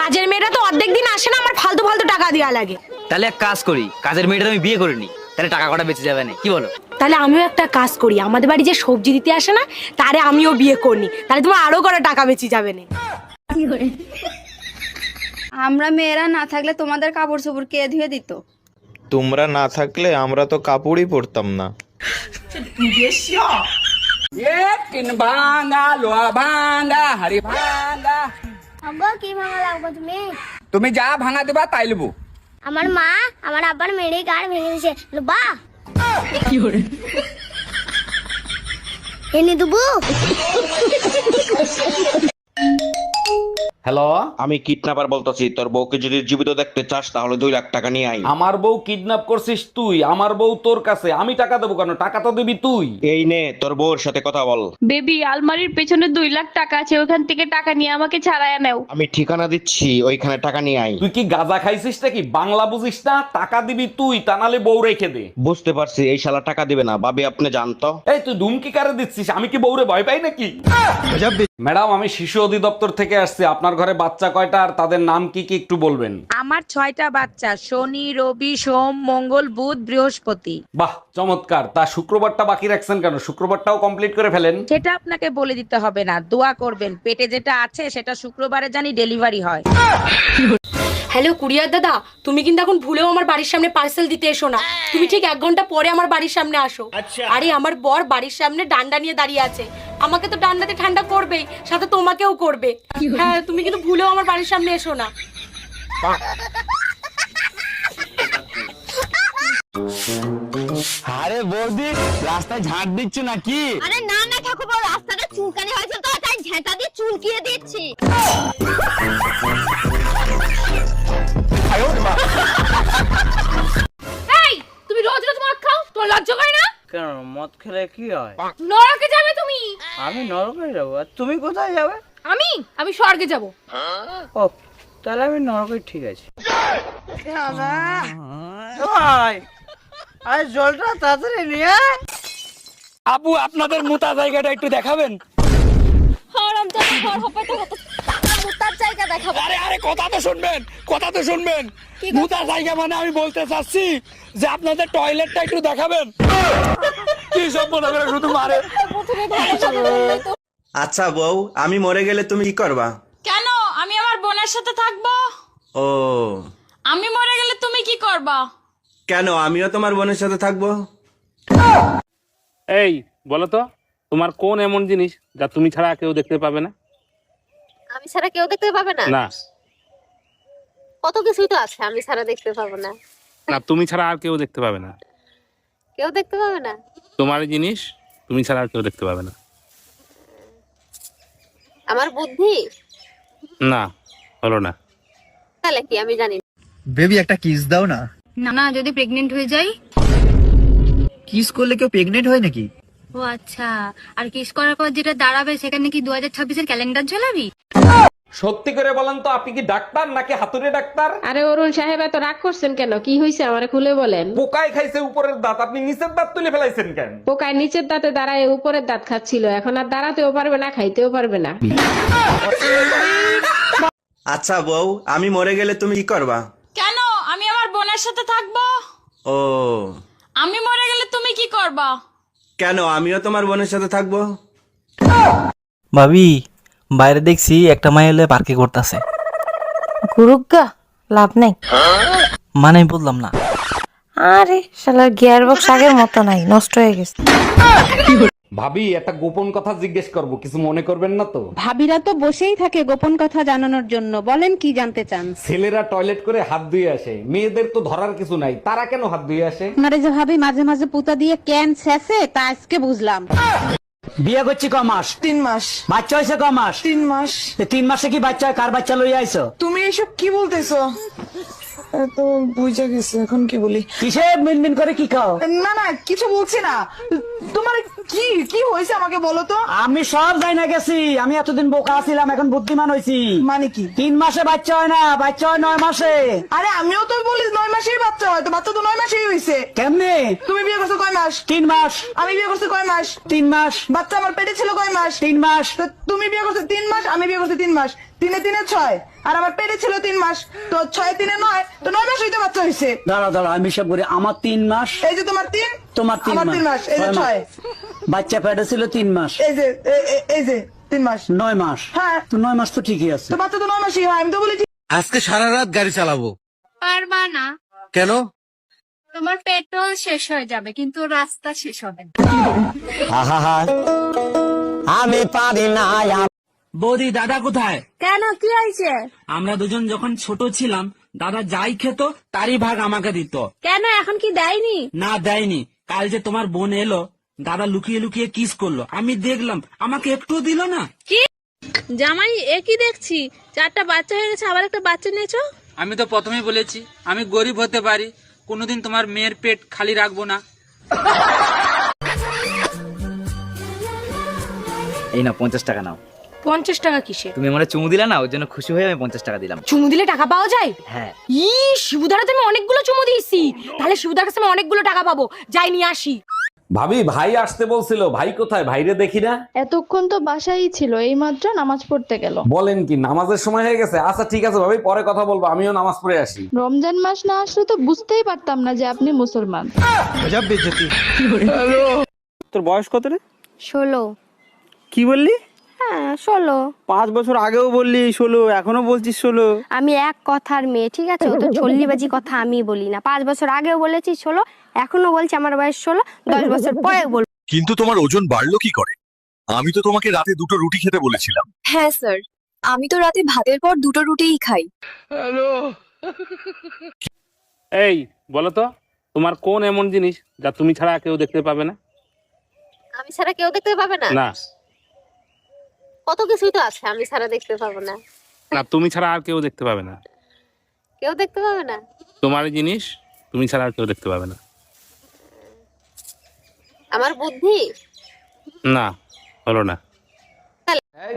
কাজের মেয়েরা তো অর্ধেক দিন আসে না, আমার ফালতু ফালতু টাকা দেওয়া লাগে। তাহলে এক কাজ করি, কাজের মেয়েটা আমি বিয়ে করিনি, তাহলে টাকা কটা বেঁচে যাবে না, কি বলো? তাহলে আমিও একটা কাজ করি, আমাদের বাড়ি যে সবজি দিতে আসে না, তারে আমিও বিয়ে করি, তাহলে তোমার আরো করে টাকা বেঁচে যাবে না। আমরা মেয়েরা না থাকলে তোমাদের কাপড় চোপড় কে ধুয়ে দিত? তোমরা না থাকলে আমরা তো কাপড়ই পরতাম না। আব্বা কি ভাঙা লাগবে তুমি? তুমি যা ভাঙা দেবা তাই লবো। আমার মা আমার আব্বার মেরে গাড় ভেঙে দিয়েছে, বা এনে দেবো। হ্যালো, আমি কিডন্যাপার বলতেছি, তোর বউকে যদি জীবিত দেখতে চাস তাহলে 2 লাখ টাকা নিয়ে আই। আমার বউ কিডন্যাপ করছিস তুই? আমার বউ তোর কাছে, আমি টাকা দেবো কেন? টাকা তো দিবি তুই। এই নে তোর বউর সাথে কথা বল। বেবি, আলমারির পেছনে 2 লাখ টাকা আছে, ওখান থেকে টাকা নিয়ে আমাকে ছাড়াইয়া নাও। আমি ঠিকানা দিচ্ছি, ওইখানে টাকা নিয়ে আই। তুই কি গাঁজা খাইছিস নাকি? বাংলা বুঝিস না? টাকা দিবি তুই, তা নাহলে বউ রেখে দে। বুঝতে পারছি, এই শালা টাকা দিবে না। ভাবি আপনি জানতো? এই তুই ধুমকি কারে দিচ্ছিস? আমি কি বউরে ভয় পাই নাকি? ম্যাডাম, আমি শিশু অধিদপ্তর থেকে আসছি। আপনার ঘরে বাচ্চা কয়টা আর তাদের নাম কি কি একটু বলবেন? আমার 6টা বাচ্চা, শনি, রবি, সোম, মঙ্গল, বুধ, বৃহস্পতি। বাহ, চমৎকার। তা শুক্রবারটা বাকি রাখছেন কেন? শুক্রবারটাও কমপ্লিট করে ফেলেন। সেটা আপনাকে বলে দিতে হবে না, দোয়া করবেন পেটে যেটা আছে সেটা শুক্রবারে জানি ডেলিভারি হয়। হ্যালো কুরিয়ার দাদা, তুমি কিন্তু এখন ভুলেও আমার বাড়ির সামনে পার্সেল দিতে এসো না। তুমি ঠিক 1 ঘন্টা পরে আমার বাড়ির সামনে আসো। আরে আমার বর বাড়ির সামনে ডান্ডা নিয়ে দাঁড়িয়ে আছে, আমাকে তো ডান্ডাতে ঠান্ডা করবেই, সাথে তোমাকেও করবে। হ্যাঁ, তুমি কিন্তু ভুলেও আমার বাড়ির সামনে এসো না। আরে বৌদি, রাস্তায় ঝাঁট দিচ্ছ নাকি? আরে না না ঠাকুর, রাস্তাটা চুলকানি হয়েছে তো, তাই ঝেঁটা দিয়ে চুলকিয়ে দিচ্ছি। এই, তুমি রোজ রোজ মদ খাও, তোমার লজ্জা করে না? কেন, মদ খেলে কি হয়? নরকে যাবে তুমি। আমি নরকে যাবো, আর তুমি কোথায় যাবে? আমি স্বর্গে যাব। ও, তাহলে আমি নরকে, ঠিক আছে। ভাই, আরে জলটা তাড়াতাড়ি নিয়ে আয়। আপু, আপনাদের মুতা জায়গাটা একটু দেখাবেন? মুতার জায়গা দেখাবো। আরে আরে, কথা তো শুনবেন, কথা তো শুনবেন। মুতা জায়গা মানে আমি বলতে চাচ্ছি যে আপনাদের টয়লেটটা একটু দেখাবেন। কি সব মনে করে শুধু মারে। আচ্ছা বউ, আমি মরে গেলে তুমি কি করবা? কেন? আমি আমার বোনের সাথে থাকবো। ও, আমি মরে গেলে তুমি কি করবা? কেন, আমিও তোমার বোনের সাথে থাকবো। এই বলো তো, তোমার কোন এমন জিনিস যা তুমি ছাড়া কেউ দেখতে পাবে না? আমি ছাড়া কেউ দেখতে পাবে না? না কত কিছুই তো আছে আমি ছাড়া দেখতে পাবো না। না, তুমি ছাড়া আর কেউ দেখতে পাবে না। কেউ দেখতে পাবে না? তোমার জিনিস তুমি ছাড়া আর কেউ দেখতে পাবে না। আমার বুদ্ধি? না, হলো না। তাহলে কি আমি জানি? বেবি, একটা কিস দাও না। না না, যদি প্রেগনেন্ট হয়ে যাই? কিস করলে কেউ প্রেগনেন্ট হয় নাকি? ও আচ্ছা, আর কিস করার পর যেটা দাঁড়াবে সেখানে কি 2026-এর ক্যালেন্ডার ঝোলাবি? সত্যি করে বলেন তো, আপনি কি ডাক্তার নাকি হাতুড়ে ডাক্তার? আরে অরুণ সাহেব, এত রাগ করছেন কেন? কি হয়েছে আমারে খুলে বলেন। পোকায় খাইছে উপরের দাঁত, আপনি নিচের দাঁত তুলে ফেলাইছেন কেন? পোকায় নিচের দাঁতে দাঁড়ায় উপরের দাঁত খাচ্ছিল, এখন আর দাঁড়াতেও পারবে না, খাইতেও পারবে না। আচ্ছা বউ, আমি মরে গেলে তুমি কি করবা? কেন? আমি আমার বোনের সাথে থাকবো। ও, আমি মরে গেলে তুমি কি করবা? কেন, আমিও তোমার বোনের সাথে থাকবো। ভাবি, বাইরে দেখছি একটা মাই হলে পার্কে করতেছে। গুরুগা, লাভ নাই। মানে আমি বললাম না। আরে শালার গিয়ার বক্স আগের মতো নাই, নষ্ট হয়ে গেছে। ভাবি, একটা গোপন কথা জিজ্ঞেস করব, কিছু মনে করবেন না তো? ভাবিরা তো বসেই থাকে গোপন কথা জানানোর জন্য, বলেন কি জানতে চান? ছেলেরা টয়লেট করে হাত ধুয়ে আসে, মেয়েদের তো ধরার কিছু নাই, তারা কেন হাত ধুয়ে আসে? আপনারা যে ভাবি মাঝে মাঝে পুতা দিয়ে ক্যান ছেঁচে, তা আজকে বুঝলাম। বিয়ে করছি ক মাস? 3 মাস। বাচ্চা হয়েছে ক মাস? 3 মাস। 3 মাসে কি বাচ্চা? কার বাচ্চা লইয়া আইছো? তুমি এসব কি বলতেছো? তো বুঝা গেছে, এখন কি বলি? কিসে মিনমিন করে কি খাও? না না, কিছু বলছি না। তোমার কি কি হয়েছে আমাকে বলো তো। আমি সব যাই না গেছি, আমি এতদিন বোকা ছিলাম, এখন বুদ্ধিমান হয়েছি। মানে কি? 3 মাসে বাচ্চা হয় না, বাচ্চা হয় 9 মাসে। আরে আমিও তো বলি 9 মাসেই বাচ্চা হয়, তো বাচ্চা তো 9 মাসেই হয়েছে। কেমনে? তুমি বিয়ে করছো কয় মাস? 3 মাস। আমি বিয়ে করছি কয় মাস? 3 মাস। বাচ্চা আমার পেটে ছিল কয় মাস? 3 মাস। তো তুমি বিয়ে করছো 3 মাস, আমি বিয়ে করছি 3 মাস, 3 এ 6, আর আমার পেটে ছিল 3 মাস, তো 6 এ 9, তো 9 মাস হইতে বাচ্চা হয়েছে। দাঁড়া দাঁড়া, আমি সব করি। আমার 3 মাস, এই যে তোমার 3, তোমার 3 আমার মাস। 3 মাস, এই যে 6, বাচ্চা পেটে ছিল 3 মাস, এই যে এই যে 3 মাস, 9 মাস। হ্যাঁ তো 9 মাস তো ঠিকই আছে। তো বাচ্চা তো 9 মাসই হয়, আমি তো বলি। আজকে সারা রাত গাড়ি চালাবো। পারবা না, কেন? তোমার পেট্রোল শেষ হয়ে যাবে কিন্তু রাস্তা শেষ হবে না। আমি পারি না। বৌদি, দাদা কোথায়? কেন, কি হয়েছে? আমরা দুজন যখন ছোট ছিলাম, দাদা যাই খেত তারই ভাগ আমাকে দিত। কেন এখন কি দেয়নি? না, দেয়নি। কাল যে তোমার বোন এলো, দাদা লুকিয়ে লুকিয়ে কিস করলো, আমি দেখলাম, আমাকে একটুও দিল না। কি জামাই, একই দেখছি, 4টা বাচ্চা হয়ে গেছে, আবার একটা বাচ্চা নিয়েছো। আমি তো প্রথমেই বলেছি আমি গরিব হতে পারি, কোনোদিন তোমার মেয়ের পেট খালি রাখবো না। এই না 50 টাকা নাও। 50 টাকা কিসে? তুমি আমার চুমু দিলা না, ওর জন্য খুশি হয়ে আমি 50 টাকা দিলাম। চুমু দিলে টাকা পাওয়া যায়? হ্যাঁ। শিবুদারা তো আমি অনেকগুলো চুমু দিয়েছি, তাহলে শিবুদার কাছে আমি অনেকগুলো টাকা পাবো, যাই নিয়ে আসি। ভাবি, ভাই আসতে বলছিল, ভাই কোথায়? ভাইরে দেখি না। এতক্ষণ তো বাসায় ছিল, এইমাত্র নামাজ পড়তে গেল। বলেন কি, নামাজের সময় হয়ে গেছে? আচ্ছা ঠিক আছে ভাবি, পরে কথা বলবো, আমিও নামাজ পড়ে আসি। রমজান মাস না আসলে তো বুঝতেই পারতাম না যে আপনি মুসলমান। তোর বয়স কত রে? 16। কি বললি? হ্যাঁ 16। 5 বছর আগেও বললি 16, এখনো বলছিস 16। আমি এক কথার মেয়ে, ঠিক আছে? ও তো চল্লিবাজি কথা আমি বলি না। 5 বছর আগেও বলেছি 16, এখনো বলছি আমার বয়স 16, 10 বছর পরে বলবো। কিন্তু তোমার ওজন বাড়লো কি করে? আমি তো তোমাকে রাতে 2টো রুটি খেতে বলেছিলাম। হ্যাঁ স্যার, আমি তো রাতে ভাতের পর 2টো রুটিই খাই। এই বলো তো, তোমার কোন এমন জিনিস যা তুমি ছাড়া কেউ দেখতে পাবে না? আমি ছাড়া কেউ দেখতে পাবে না? না কত কিছুই তো আছে আমি ছাড়া দেখতে পাবো না। না, তুমি ছাড়া আর কেউ দেখতে পাবে না। কেউ দেখতে পাবে না? তোমার জিনিস তুমি ছাড়া আর কেউ দেখতে পাবে না। আমার বুদ্ধি? না, হলো না।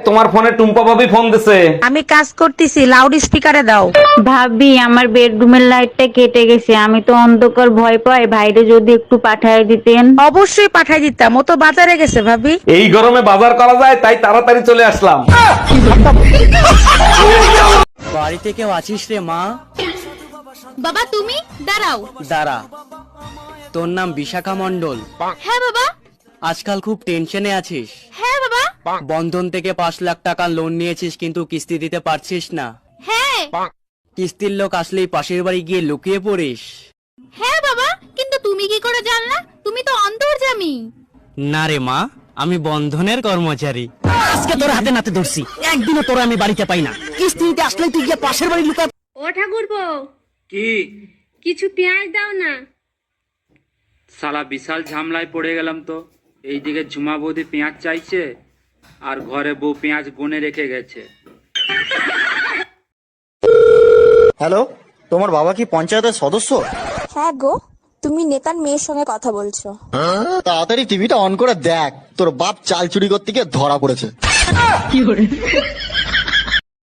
তোমার ফোনে টুম্পা ভাবি ফোন দিছে। আমি কাজ করতেছি, লাউড স্পিকারে দাও। ভাবি, আমার বেডরুমের লাইটটা কেটে গেছে, আমি তো অন্ধকার ভয় পাই, ভাইরে যদি একটু পাঠায় দিতেন। অবশ্যই পাঠাই দিতাম, ও তো বাজারে গেছে ভাবি। এই গরমে বাজার করা যায়, তাই তাড়াতাড়ি চলে আসলাম। বাড়িতে কেউ আছিস রে মা? বাবা তুমি দাঁড়াও। দাঁড়া, তোর নাম বিশাখা মণ্ডল? হ্যাঁ বাবা। আজকাল খুব টেনশনে আছিস? হ্যাঁ বাবা। বন্ধন থেকে 5 লাখ টাকা লোন নিয়েছিস, কিন্তু কিস্তি দিতে পারছিস না। হ্যাঁ। কিস্তির লোক আসলেই পাশের বাড়ি গিয়ে লুকিয়ে পড়িস। হ্যাঁ বাবা, কিন্তু তুমি কি করে জানলা? তুমি তো অন্তর্যামী। না রে মা, আমি বন্ধনের কর্মচারী। আজকে তোর হাতে নাতে ধরছি, একদিনও তোরা আমি বাড়িতে পাই না। কিস্তি দিতে আসলেই তুই গিয়ে পাশের বাড়ি লুকা। ও ঠাকুরপো, কি? কিছু পেঁয়াজ দাও না। সালা বিশাল ঝামলায় পড়ে গেলাম তো। এইদিকে ঝুমা বৌদি পেঁয়াজ চাইছে, আর ঘরে বউ পেঁয়াজ গুনে রেখে গেছে। হ্যালো, তোমার বাবা কি পঞ্চায়েতের সদস্য? হ্যাঁ গো, তুমি নেতার মেয়ের সঙ্গে কথা বলছো। তাড়াতাড়ি টিভিটা অন করে দেখ, তোর বাপ চাল চুরি করতে গিয়ে ধরা পড়েছে।